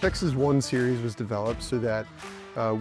Episode.1 series was developed so that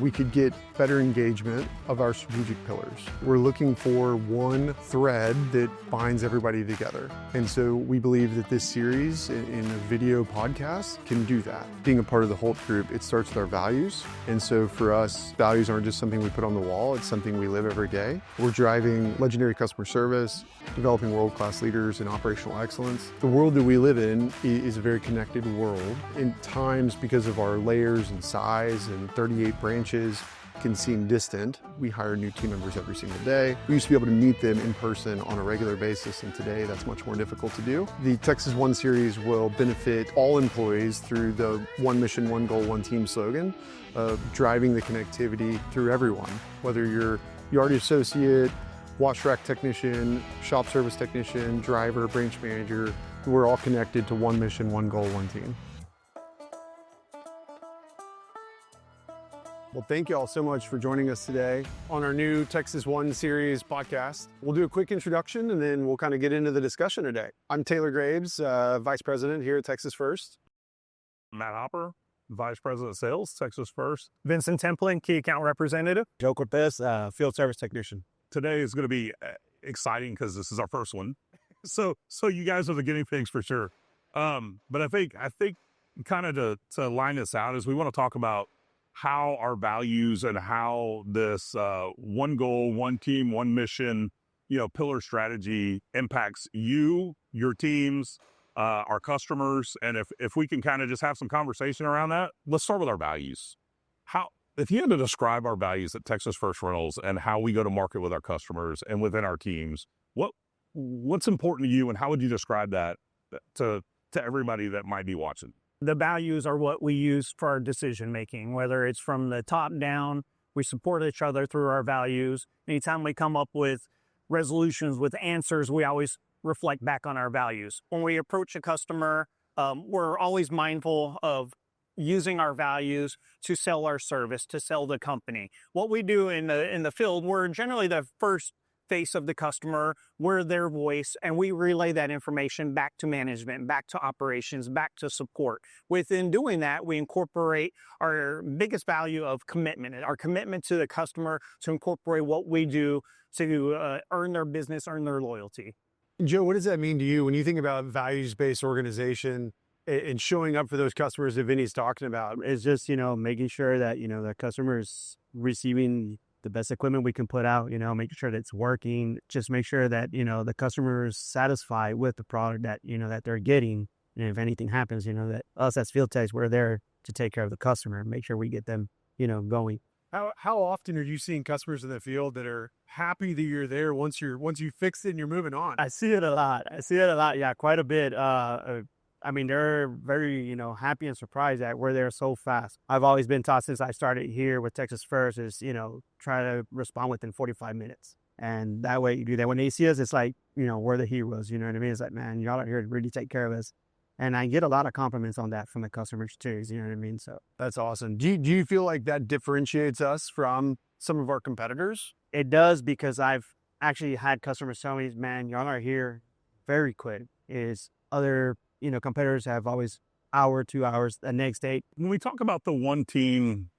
we could get better engagement of our strategic pillars. We're looking for one thread that binds everybody together. And so we believe that this series in a video podcast can do that. Being a part of the Holt Group, it starts with our values. And so for us, values aren't just something we put on the wall, it's something we live every day. We're driving legendary customer service, developing world-class leaders in operational excellence. The world that we live in is a very connected world. In times, because of our layers and size and 38 branches, can seem distant. We hire new team members every single day. We used to be able to meet them in person on a regular basis, and today that's much more difficult to do. The Texas One series will benefit all employees through the one mission, one goal, one team slogan of driving the connectivity through everyone, whether you're yard associate, wash rack technician, shop service technician, driver, branch manager. We're all connected to one mission, one goal, one team. Well, thank you all so much for joining us today on our new Texas One series podcast. We'll do a quick introduction and then we'll kind of get into the discussion today. I'm Taylor Graves, Vice President here at Texas First. Matt Hopper, Vice President Sales, Texas First. Vincent Templin, Key Account Representative. Joe Cortez, Field Service Technician. Today is going to be exciting because this is our first one. So you guys are the guinea pigs for sure. But I think kind of to line this out is we want to talk about how our values and how this one goal, one team, one mission, pillar strategy impacts you, your teams, our customers. And if we can kind of just have some conversation around that, let's start with our values. If you had to describe our values at Texas First Rentals and how we go to market with our customers and within our teams, what's important to you and how would you describe that to everybody that might be watching? The values are what we use for our decision making, whether it's from the top down. We support each other through our values. Anytime we come up with resolutions with answers, we always reflect back on our values. When we approach a customer, we're always mindful of using our values to sell our service, to sell the company. What we do in the field, we're generally the first face of the customer, we're their voice, and we relay that information back to management, back to operations, back to support. Within doing that, we incorporate our biggest value of commitment, our commitment to the customer to incorporate what we do to earn their business, earn their loyalty. Joe, what does that mean to you when you think about values-based organization and showing up for those customers that Vinny's talking about? It's just, making sure that, the customer is receiving the best equipment we can put out, making sure that it's working, just make sure that, the customer is satisfied with the product that, that they're getting. And if anything happens, that us as field techs, we're there to take care of the customer and make sure we get them, going. How often are you seeing customers in the field that are happy that you're there once you fix it and you're moving on? I see it a lot. Yeah, quite a bit. They're very, happy and surprised that we're there so fast. I've always been taught since I started here with Texas First is, try to respond within 45 minutes. And that way you do that. When they see us, it's like, we're the heroes, you know what I mean? It's like, man, y'all are here to really take care of us. And I get a lot of compliments on that from the customers too, you know what I mean? So that's awesome. Do you feel like that differentiates us from some of our competitors? It does, because I've actually had customers tell me, man, y'all are here very quick. Is other competitors have always hour, 2 hours, the next day. When we talk about the one team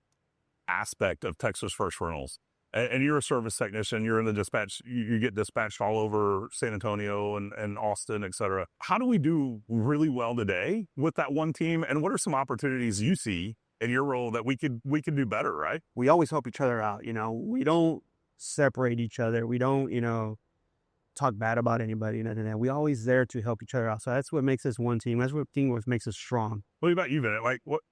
aspect of Texas First Rentals, and you're a service technician, you're in the dispatch, you get dispatched all over San Antonio and Austin, et cetera. How do we do really well today with that one team? And what are some opportunities you see in your role that we could do better, right? We always help each other out. We don't separate each other. We don't, talk bad about anybody, and we always there to help each other out. So that's what makes us one team. That's what makes us strong. What about you, Vinny?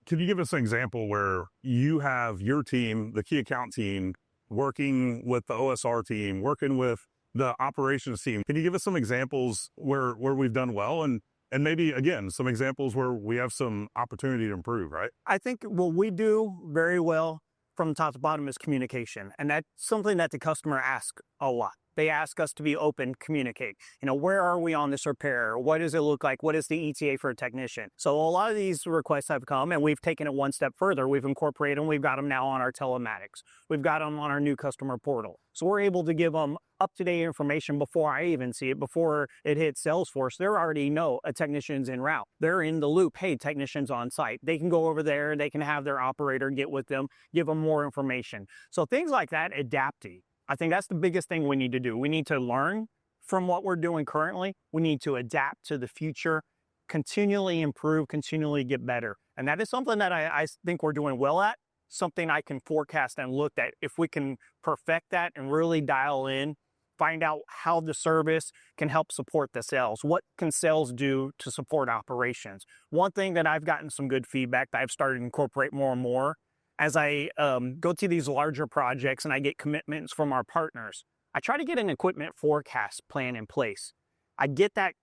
Can you give us an example where you have your team, the key account team, working with the OSR team, working with the operations team? Can you give us some examples where we've done well and maybe, again, some examples where we have some opportunity to improve, right? I think what we do very well from top to bottom is communication. And that's something that the customer asks a lot. They ask us to be open, communicate. Where are we on this repair? What does it look like? What is the ETA for a technician? So a lot of these requests have come, and we've taken it one step further. We've incorporated them. We've got them now on our telematics. We've got them on our new customer portal. So we're able to give them up-to-date information before I even see it, before it hits Salesforce. They already know a technician's en route. They're in the loop. Hey, technician's on site. They can go over there. They can have their operator get with them, give them more information. So things like that, adapting. I think that's the biggest thing we need to do. We need to learn from what we're doing currently. We need to adapt to the future, continually improve, continually get better. And that is something that I think we're doing well at, something I can forecast and look at. If we can perfect that and really dial in, find out how the service can help support the sales. What can sales do to support operations? One thing that I've gotten some good feedback that I've started to incorporate more and more as I go to these larger projects and I get commitments from our partners, I try to get an equipment forecast plan in place. I get that,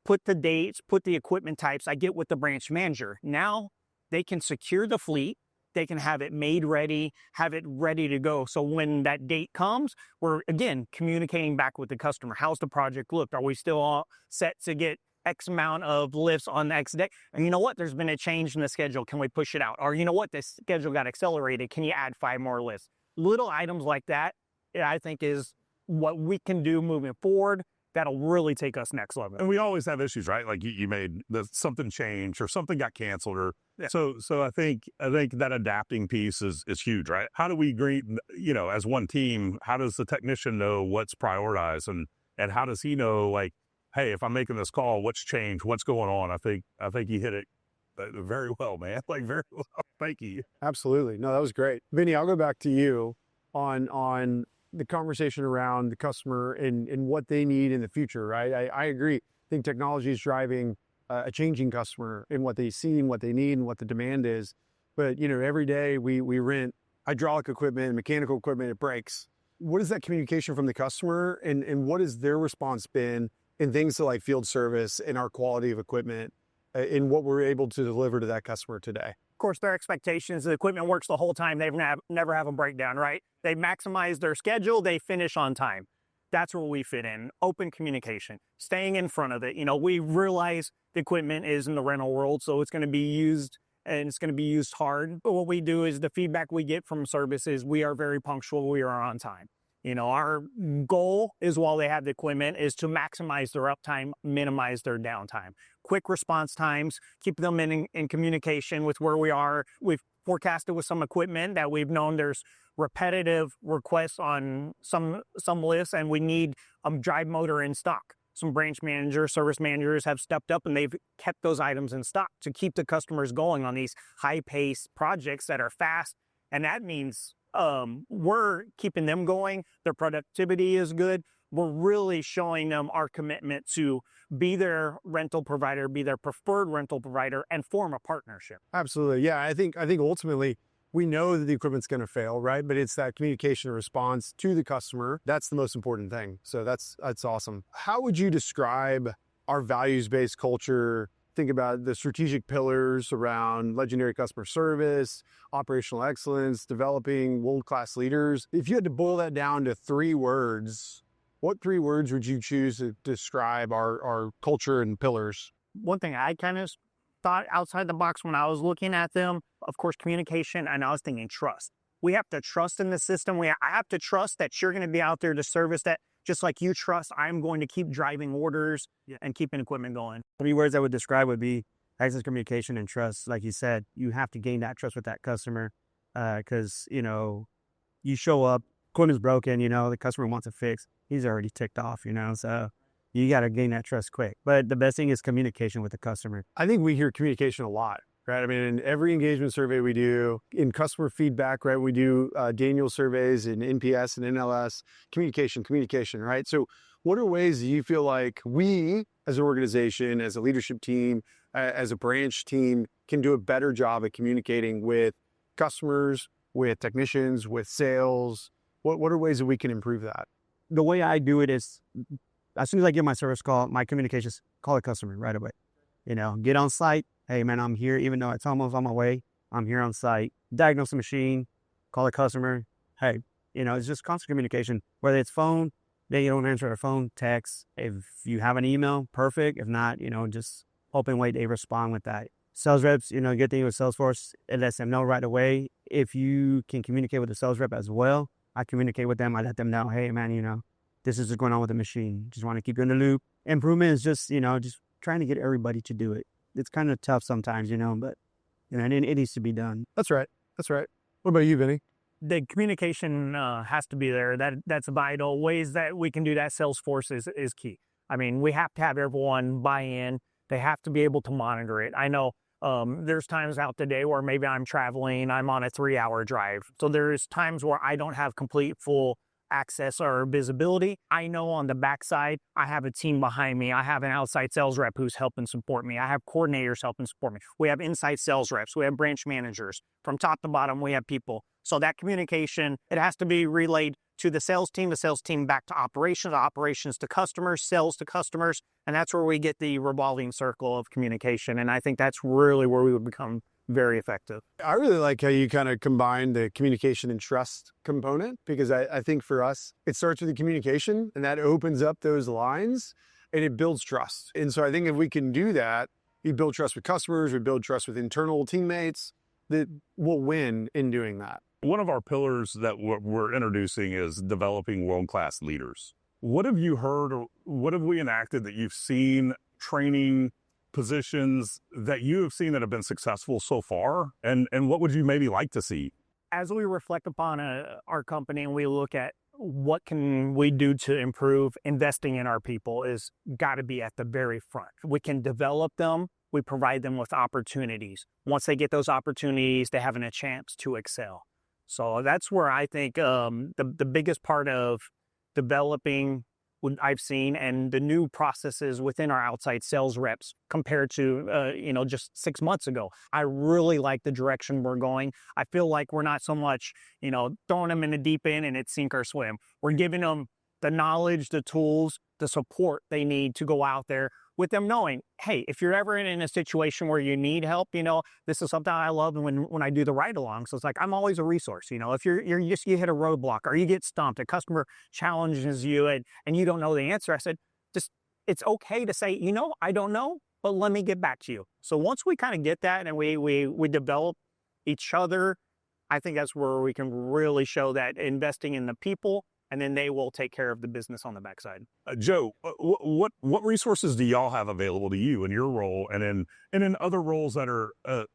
put the dates, put the equipment types, I get with the branch manager. Now they can secure the fleet. They can have it made ready, have it ready to go. So when that date comes, we're, again, communicating back with the customer. How's the project look? Are we still all set to get X amount of lifts on the X day? And you know what? There's been a change in the schedule. Can we push it out? Or you know what? This schedule got accelerated. Can you add 5 more lifts? Little items like that, I think, is what we can do moving forward. That'll really take us next level. And we always have issues, right? Like you made something change or something got canceled, or so I think that adapting piece is huge, right? How do we agree, as one team? How does the technician know what's prioritized, and how does he know, like, hey, if I'm making this call, what's changed, what's going on? I think you hit it very well, man. Like, very well. Thank you. Absolutely. No, that was great. Vinny, I'll go back to you on the conversation around the customer and what they need in the future, right? I agree. I think technology is driving a changing customer in what they see and what they need and what the demand is. But, every day we rent hydraulic equipment, mechanical equipment, it breaks. What is that communication from the customer, and what has their response been in things like field service and our quality of equipment in what we're able to deliver to that customer today? Of course, their expectations, the equipment works the whole time. They've never have a breakdown, right? They maximize their schedule. They finish on time. That's where we fit in. Open communication, staying in front of it. We realize the equipment is in the rental world, so it's going to be used, and it's going to be used hard. But what we do is the feedback we get from services, we are very punctual. We are on time. Our goal is, while they have the equipment, is to maximize their uptime, minimize their downtime. Quick response times, keep them in communication with where we are. We've forecasted with some equipment that we've known there's repetitive requests on some lists, and we need a drive motor in stock. Some branch managers, service managers have stepped up, and they've kept those items in stock to keep the customers going on these high-paced projects that are fast. And that means we're keeping them going. Their productivity is good. We're really showing them our commitment to be their rental provider, be their preferred rental provider, and form a partnership. Absolutely. Yeah, I think ultimately we know that the equipment's going to fail, right? But it's that communication response to the customer. That's the most important thing. So that's awesome. How would you describe our values-based culture? Think about the strategic pillars around legendary customer service, operational excellence, developing world-class leaders. If you had to boil that down to 3 words, what 3 words would you choose to describe our culture and pillars? One thing I kind of thought outside the box when I was looking at them, of course, communication, and I was thinking trust. We have to trust in the system. I have to trust that you're going to be out there to service that. Just like you trust, I'm going to keep driving orders and keeping equipment going. 3 words I would describe would be access, communication, and trust. Like you said, you have to gain that trust with that customer because, you show up, equipment's broken, the customer wants it fixed. He's already ticked off, so you got to gain that trust quick. But the best thing is communication with the customer. I think we hear communication a lot, right? I mean, in every engagement survey we do, in customer feedback, right, we do Daniel surveys in NPS and NLS, communication, right? So what are ways that you feel like we as an organization, as a leadership team, as a branch team can do a better job at communicating with customers, with technicians, with sales? What are ways that we can improve that? The way I do it is, as soon as I get my service call, my communications, call the customer right away. Get on site. Hey, man, I'm here. Even though it's almost on my way, I'm here on site. Diagnose the machine, call the customer. Hey, it's just constant communication, whether it's phone, They don't answer their phone, text. If you have an email, perfect. If not, just hope and wait they respond with that. Sales reps, good thing with Salesforce, it lets them know right away. If you can communicate with the sales rep as well, I communicate with them. I let them know, hey, man, this is what's going on with the machine. Just want to keep you in the loop. Improvement is just, just trying to get everybody to do it. It's kind of tough sometimes, but it needs to be done. That's right. That's right. What about you, Vinny? The communication has to be there. That's vital. Ways that we can do that, Salesforce is key. I mean, we have to have everyone buy in. They have to be able to monitor it. I know there's times out today where maybe I'm traveling, I'm on a 3-hour drive. So there's times where I don't have complete full access or visibility. I know on the backside, I have a team behind me. I have an outside sales rep who's helping support me. I have coordinators helping support me. We have inside sales reps. We have branch managers. From top to bottom, we have people. So that communication, it has to be relayed to the sales team back to operations to customers, sales to customers. And that's where we get the revolving circle of communication. And I think that's really where we would become very effective. I really like how you kind of combine the communication and trust component, because I think for us, it starts with the communication and that opens up those lines and it builds trust. And so I think if we can do that, we build trust with customers, we build trust with internal teammates, that we'll win in doing that. One of our pillars that we're introducing is developing world-class leaders. What have you heard or what have we enacted that you've seen training positions that you have seen that have been successful so far? And what would you maybe like to see? As we reflect upon our company and we look at what can we do to improve, investing in our people is got to be at the very front. We can develop them. We provide them with opportunities. Once they get those opportunities, they're having a chance to excel. So that's where I think the biggest part of developing what I've seen and the new processes within our outside sales reps compared to, just 6 months ago. I really like the direction we're going. I feel like we're not so much, throwing them in the deep end and it's sink or swim. We're giving them the knowledge, the tools, the support they need to go out there with them knowing, hey, if you're ever in a situation where you need help, this is something I love when I do the ride-along. So it's like, I'm always a resource. If you hit a roadblock or you get stumped, a customer challenges you and you don't know the answer. I said, it's okay to say, I don't know, but let me get back to you. So once we kind of get that and we develop each other, I think that's where we can really show that investing in the people, and then they will take care of the business on the backside. Joe, what resources do y'all have available to you in your role and in other roles that are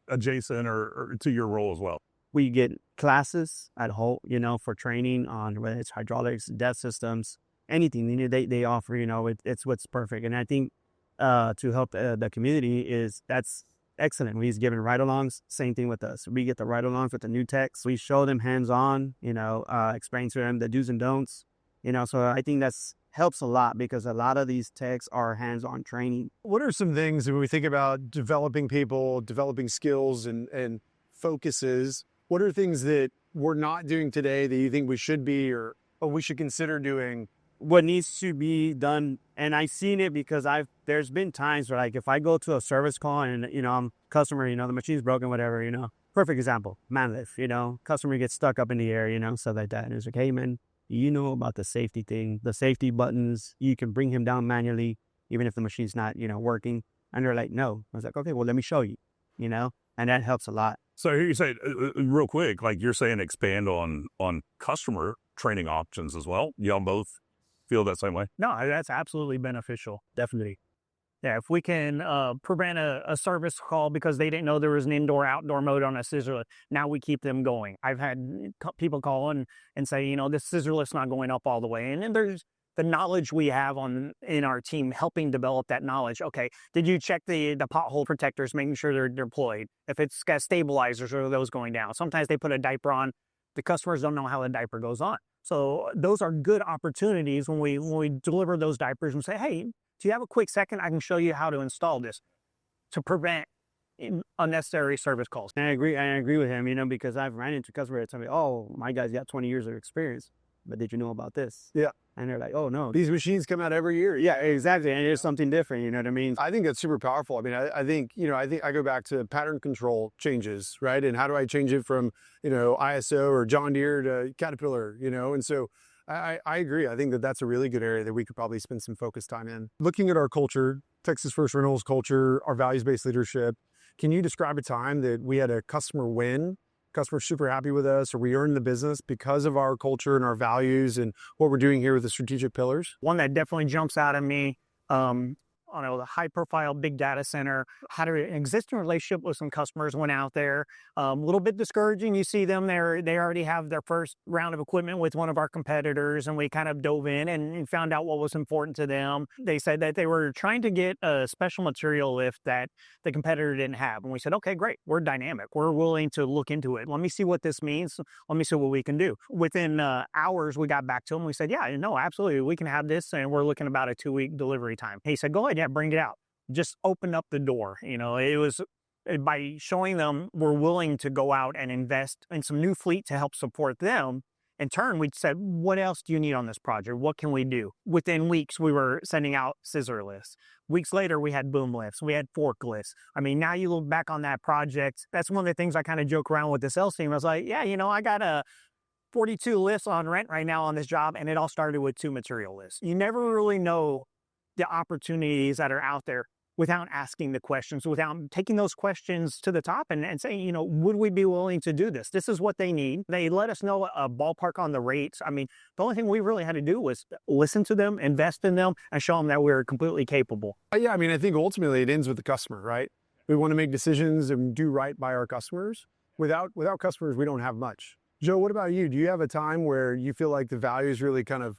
adjacent or to your role as well? We get classes at Holt, for training on whether it's hydraulics, depth systems, anything they offer, it's what's perfect. And I think to help the community that's excellent. We've given ride-alongs, same thing with us. We get the ride-alongs with the new techs. We show them hands-on, explain to them the do's and don'ts, so I think that's helps a lot because a lot of these techs are hands-on training. What are some things when we think about developing people, developing skills and focuses? What are things that we're not doing today that you think we should be or we should consider doing? What needs to be done, and I've seen it because there's been times where, like, if I go to a service call and I'm customer, the machine's broken, whatever, perfect example, man lift, customer gets stuck up in the air, stuff like that, and it's like, hey man, about the safety thing, the safety buttons, you can bring him down manually even if the machine's not working, and they're like, no. I was like, okay, well, let me show you, and that helps a lot. So here you say real quick, like you're saying, expand on customer training options as well. Y'all both feel that same way? No, that's absolutely beneficial. Definitely. Yeah, if we can prevent a service call because they didn't know there was an indoor-outdoor mode on a scissor lift, now we keep them going. I've had people call in and say, this scissor lift's not going up all the way. And then there's the knowledge we have in our team helping develop that knowledge. Okay, did you check the pothole protectors, making sure they're deployed? If it's got stabilizers, are those going down? Sometimes they put a diaper on. The customers don't know how the diaper goes on. So those are good opportunities when we deliver those diapers and say, hey, do you have a quick second? I can show you how to install this to prevent unnecessary service calls. And I agree with him, because I've ran into customers that tell me, oh, my guy's got 20 years of experience, but did you know about this? Yeah. And they're like, oh, no. These machines come out every year. Yeah, exactly. And it's something different, you know what I mean? I think that's super powerful. I mean, I think I go back to pattern control changes, right? And how do I change it from, ISO or John Deere to Caterpillar, And so I agree. I think that that's a really good area that we could probably spend some focused time in. Looking at our culture, Texas First Rentals culture, our values-based leadership, can you describe a time that we had a customer win, customer super happy with us, or we earned the business because of our culture and our values and what we're doing here with the strategic pillars? One that definitely jumps out at me, on the high profile big data center, had an existing relationship with some customers, went out there, a little bit discouraging. You see them there, they already have their first round of equipment with one of our competitors, and we kind of dove in and found out what was important to them. They said that they were trying to get a special material lift that the competitor didn't have. And we said, okay, great. We're dynamic. We're willing to look into it. Let me see what this means. Let me see what we can do. Within hours, we got back to him. We said, yeah, no, absolutely. We can have this. And we're looking about a 2-week delivery time. He said, go ahead. Yeah, bring it out. Just open up the door. It was by showing them we're willing to go out and invest in some new fleet to help support them. In turn, we said, what else do you need on this project? What can we do? Within weeks, we were sending out scissor lifts. Weeks later, we had boom lifts. We had forklifts. I mean, now you look back on that project, that's one of the things I kind of joke around with the sales team. I was like, yeah, I got a 42 lifts on rent right now on this job, and it all started with 2 material lifts. You never really know the opportunities that are out there without asking the questions, without taking those questions to the top and saying, would we be willing to do this? This is what they need. They let us know a ballpark on the rates. I mean, the only thing we really had to do was listen to them, invest in them, and show them that we were completely capable. Yeah, I mean, I think ultimately it ends with the customer, right? We want to make decisions and do right by our customers. Without customers, we don't have much. Joe, what about you? Do you have a time where you feel like the values really kind of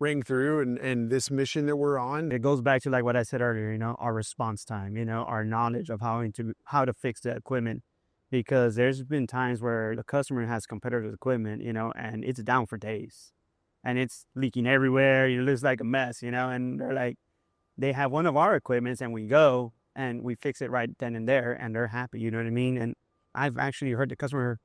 ring through and this mission that we're on? It goes back to like what I said earlier, our response time, our knowledge of how to fix the equipment, because there's been times where the customer has competitive equipment, and it's down for days and it's leaking everywhere. It looks like a mess, and they're like, they have one of our equipments and we go and we fix it right then and there and they're happy. You know what I mean? And I've actually heard the customer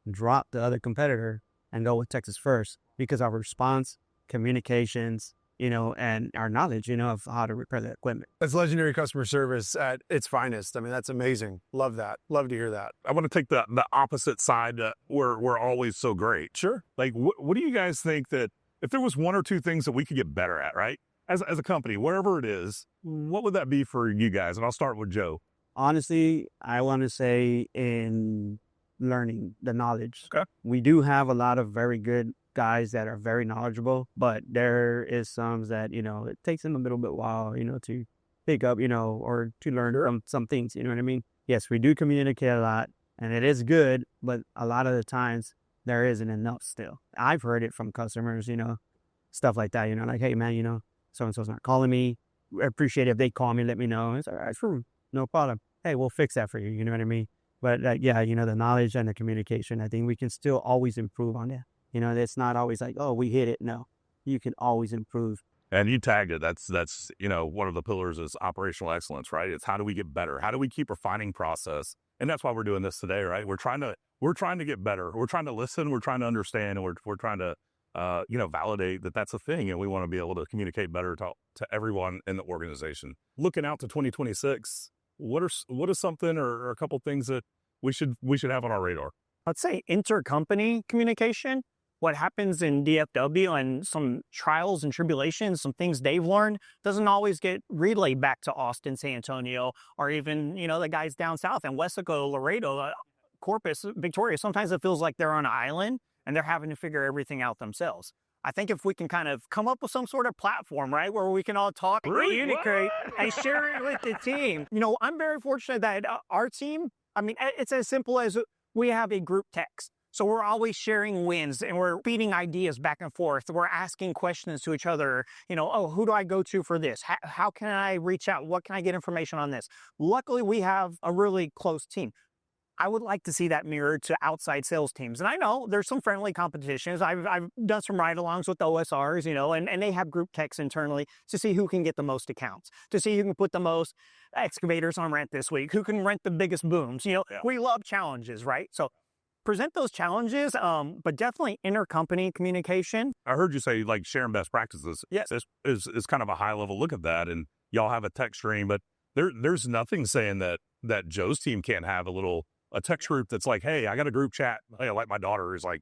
drop the other competitor and go with Texas First because our response, communications, and our knowledge, of how to repair the equipment. That's legendary customer service at its finest. I mean, that's amazing. Love that. Love to hear that. I want to take the opposite side. We're always so great. Sure. Like, what do you guys think that if there was 1 or 2 things that we could get better at, right? As a company, wherever it is, what would that be for you guys? And I'll start with Joe. Honestly, I want to say in learning the knowledge. Okay. We do have a lot of very good guys that are very knowledgeable, but there is some that, it takes them a little bit while, to pick up, or to learn some things, you know what I mean? Yes, we do communicate a lot and it is good, but a lot of the times there isn't enough still. I've heard it from customers, stuff like that, like, hey man, so-and-so's not calling me. I appreciate it if they call me, let me know. It's all right, sure, no problem. Hey, we'll fix that for you. You know what I mean? But yeah, the knowledge and the communication, I think we can still always improve on that. It's not always like, oh, we hit it. No, you can always improve. And you tagged it. That's one of the pillars is operational excellence, right? It's how do we get better? How do we keep refining process? And that's why we're doing this today, right? We're trying to get better. We're trying to listen. We're trying to understand, and we're trying to validate that that's a thing, and we want to be able to communicate better to everyone in the organization. Looking out to 2026, what is something or a couple things that we should have on our radar? I'd say intercompany communication. What happens in DFW and some trials and tribulations, some things they've learned, doesn't always get relayed back to Austin, San Antonio, or even, the guys down south in Wesco, Laredo, Corpus, Victoria. Sometimes it feels like they're on an island and they're having to figure everything out themselves. I think if we can kind of come up with some sort of platform, right, where we can all talk, communicate, and share it with the team. I'm very fortunate that our team, I mean, it's as simple as we have a group text. So we're always sharing wins and we're feeding ideas back and forth. We're asking questions to each other. Oh, who do I go to for this? How can I reach out? What can I get information on this? Luckily, we have a really close team. I would like to see that mirrored to outside sales teams. And I know there's some friendly competitions. I've done some ride-alongs with OSRs, and they have group texts internally to see who can get the most accounts, to see who can put the most excavators on rent this week, who can rent the biggest booms. We love challenges, right? So present those challenges, but definitely intercompany communication. I heard you say like sharing best practices. Yes. Is kind of a high level look at that, and y'all have a tech stream, but there's nothing saying that Joe's team can't have a little a text group that's like, hey, I got a group chat. Hey, like my daughter is like,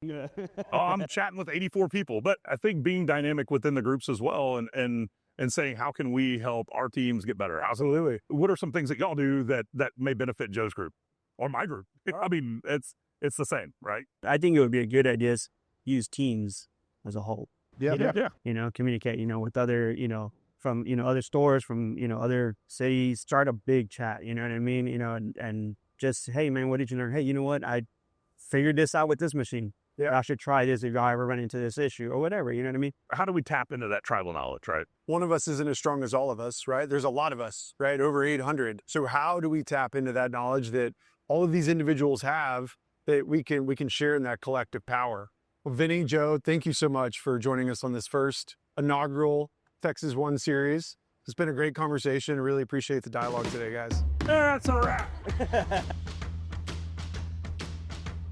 oh, I'm chatting with 84 people. But I think being dynamic within the groups as well and saying, how can we help our teams get better? Absolutely. What are some things that y'all do that may benefit Joe's group or my group? I mean, it's the same, right? I think it would be a good idea to use Teams as a whole. Yeah. Communicate, with other, from, other stores, from, other cities, start a big chat, you know what I mean? And just, hey man, what did you learn? Hey, you know what? I figured this out with this machine. Yeah. I should try this if I ever run into this issue or whatever, you know what I mean? How do we tap into that tribal knowledge, right? One of us isn't as strong as all of us, right? There's a lot of us, right? Over 800. So how do we tap into that knowledge that all of these individuals have that we can share in that collective power? Well, Vinny, Joe, thank you so much for joining us on this first inaugural Texas One series. It's been a great conversation. I really appreciate the dialogue today, guys. That's a wrap.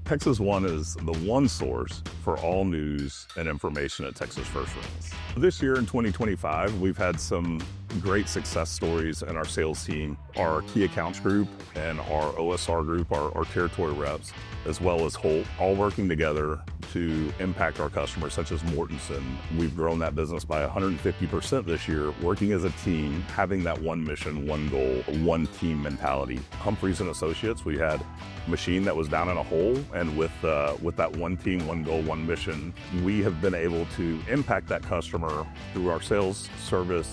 Texas One is the one source for all news and information at Texas First Rentals. This year in 2025, we've had some great success stories in our sales team, our key accounts group and our OSR group, our territory reps, as well as Holt, all working together to impact our customers, such as Mortensen. We've grown that business by 150% this year, working as a team, having that one mission, one goal, one team mentality. Humphreys and Associates, we had a machine that was down in a hole, and with that one team, one goal, one mission, we have been able to impact that customer through our sales, service,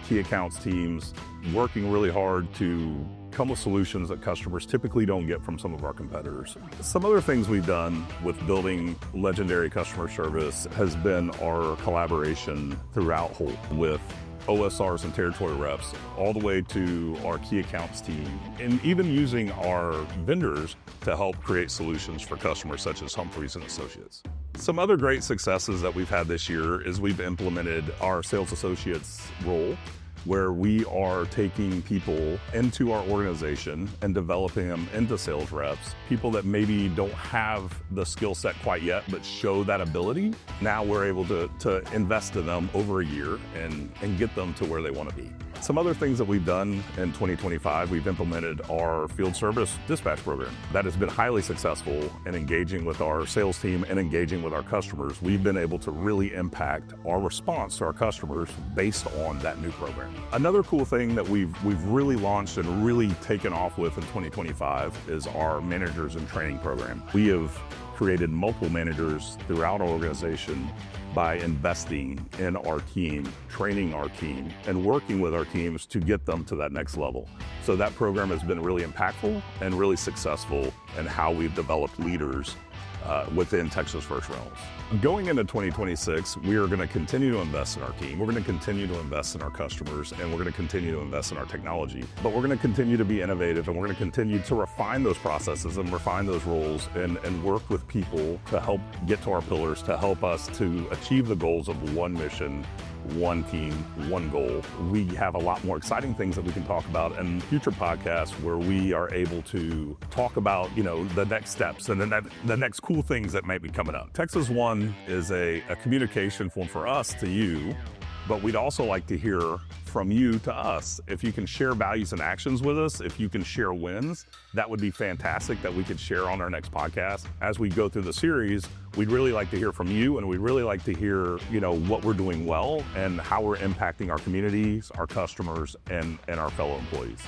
key accounts teams, working really hard to come with solutions that customers typically don't get from some of our competitors. Some other things we've done with building legendary customer service has been our collaboration throughout Holt with OSRs and territory reps, all the way to our key accounts team, and even using our vendors to help create solutions for customers such as Humphreys and Associates. Some other great successes that we've had this year is we've implemented our sales associates role, where we are taking people into our organization and developing them into sales reps, people that maybe don't have the skill set quite yet, but show that ability. Now we're able to invest in them over a year and get them to where they want to be. Some other things that we've done in 2025, we've implemented our field service dispatch program. That has been highly successful in engaging with our sales team and engaging with our customers. We've been able to really impact our response to our customers based on that new program. Another cool thing that we've really launched and really taken off with in 2025 is our managers and training program. We have created multiple managers throughout our organization by investing in our team, training our team, and working with our teams to get them to that next level. So that program has been really impactful and really successful in how we've developed leaders within Texas First Rentals. Going into 2026, we are going to continue to invest in our team. We're going to continue to invest in our customers, and we're going to continue to invest in our technology. But we're going to continue to be innovative, and we're going to continue to refine those processes and refine those roles and work with people to help get to our pillars, to help us to achieve the goals of one mission, one team, one goal. We have a lot more exciting things that we can talk about in future podcasts where we are able to talk about, the next steps and then the next cool things that might be coming up. Texas One is a communication form for us to you, but we'd also like to hear from you to us. If you can share values and actions with us, if you can share wins, that would be fantastic that we could share on our next podcast. As we go through the series, we'd really like to hear from you, and we'd really like to hear, what we're doing well and how we're impacting our communities, our customers, and our fellow employees.